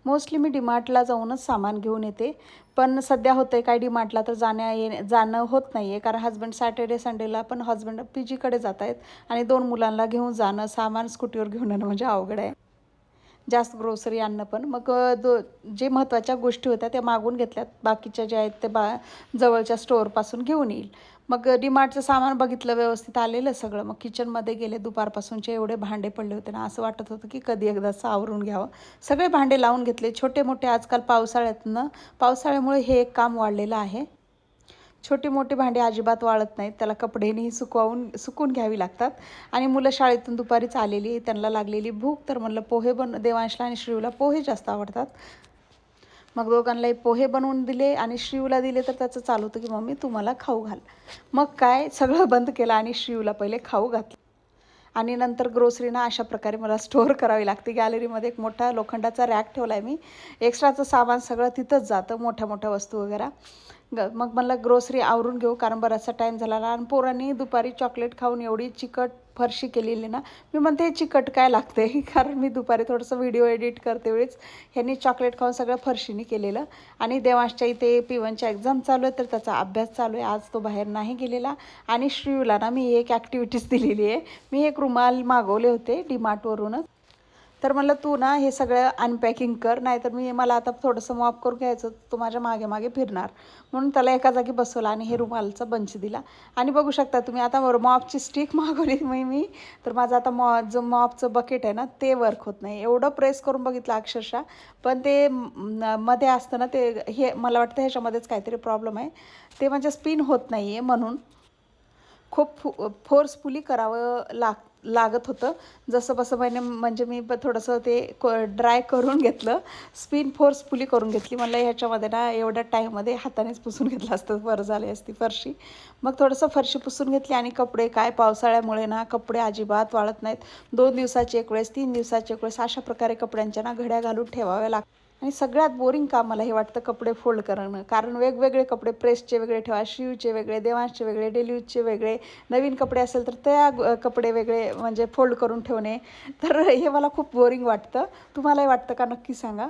Mostly मी डीमार्टला जाऊनच सामान घेऊन येते. पण सध्या होतं आहे काय डीमार्टला तर जाणं होत नाही आहे, कारण हजबंड सॅटर्डे संडेला पण हजबंड PGकडे जात आहेत आणि 2 मुलांना घेऊन जाणं, सामान स्कूटीवर घेऊन येणं म्हणजे अवघड आहे. जास्त ग्रोसरी आणणं पण. मग जे महत्त्वाच्या गोष्टी होत्या त्या मागून घेतल्यात. बाकीच्या ज्या आहेत ते जवळच्या स्टोअरपासून घेऊन येईल. मग डीमार्टचं सामान बघितलं, व्यवस्थित आलेलं सगळं. मग किचनमध्ये गेले, दुपारपासूनचे एवढे भांडे पडले होते ना, असं वाटत होतं की कधी एकदाचं आवरून घ्यावं. सगळे भांडे लावून घेतले, छोटे मोठे. आजकाल पावसाळ्यामुळे हे एक काम वाढलेलं आहे. छोटी मोठी भांडी अजिबात वाळत नाहीत, त्याला कपडेनी सुकून घ्यावी लागतात. आणि मुलं शाळेतून दुपारीच आलेली, त्यांना लागलेली भूक, तर म्हणलं पोहे देवांशला आणि श्रीयूला पोहे जास्त आवडतात. मग दोघांनाही पोहे बनवून दिले आणि श्रीयूला दिले, तर त्याचं चालू होतं की मम्मी तू मला खाऊ घाल. मग काय सगळं बंद केलं आणि श्रीयूला पहिले खाऊ घातलं. आणि नंतर ग्रोसरीना अशा प्रकारे मला स्टोअर करावी लागते. गॅलरीमध्ये एक मोठा लोखंडाचा रॅक ठेवला आहे मी. एक्स्ट्राचं सामान सगळं तिथंच जातं, मोठ्या मोठ्या वस्तू वगैरे. मग मला ग्रोसरी आवरून घेऊ, कारण बराचसा टाईम झाला. लहान पोरांनी दुपारी चॉकलेट खाऊन एवढी चिकट फरशी केलेली ना, मी म्हणते चिकट काय लागते कारण मी दुपारी थोडंसं व्हिडिओ एडिट करते वेळेस ह्यांनी चॉकलेट खाऊन सगळं फरशीने केलेलं. आणि देवांशच्या इथे P1च्या एक्झाम चालू आहे, तर त्याचा अभ्यास चालू आहे. आज तो बाहेर नाही गेलेला. आणि श्रीयूला ना मी एक ॲक्टिव्हिटीज दिलेली आहे. मी एक रुमाल मागवले होते डीमार्टवरूनच. तर म्हणलं तू ना हे सगळं अनपॅकिंग कर, नाहीतर मला आता थोडंसं मॉप करून घ्यायचं, तो माझ्या मागे मागे फिरणार. म्हणून त्याला एका जागी बसवला आणि हे रुमालचा बंच दिला. आणि बघू शकता तुम्ही, आता मॉपची स्टिक मागवली मी. तर माझं आता जो मॉपचं बकेट आहे ना ते वर्क होत नाही. एवढं प्रेस करून बघितलं अक्षरशः, पण ते मध्ये असतं ना ते, हे मला वाटतं ह्याच्यामध्येच काहीतरी प्रॉब्लेम आहे. ते म्हणजे स्पिन होत नाही आहे, म्हणून खूप फोर्सफुली करावं लागत होतं. जसं म्हणजे मी थोडंसं ते ड्राय करून घेतलं, स्पिन फोर्सफुली करून घेतली. म्हणलं ह्याच्यामध्ये ना एवढ्या टाईममध्ये हातानेच पुसून घेतलं असतं बरं झाली असती फरशी. मग थोडंसं फरशी पुसून घेतली. आणि कपडे काय, पावसाळ्यामुळे ना कपडे अजिबात वाळत नाहीत. 2 दिवसाचे एक वेळेस, 3 दिवसाचे एक वेळेस अशा प्रकारे कपड्यांच्या ना घड्या घालून ठेवाव्या लागतात. आणि सगळ्यात बोरिंग काम मला हे वाटतं कपडे फोल्ड करणं, कारण वेगवेगळे कपडे, प्रेसचे वेगळे ठेवा, शिवचे वेगळे, देवांशचे वेगळे, डेली यूजचे वेगळे, नवीन कपडे असेल तर त्या कपडे वेगळे म्हणजे फोल्ड करून ठेवणे. तर हे मला खूप बोरिंग वाटतं. तुम्हालाही वाटतं का नक्की सांगा.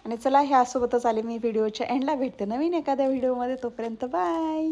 आणि चला ह्यासोबतच आले मी व्हिडिओच्या एंडला. भेटते नवीन एखाद्या व्हिडिओमध्ये, तोपर्यंत बाय.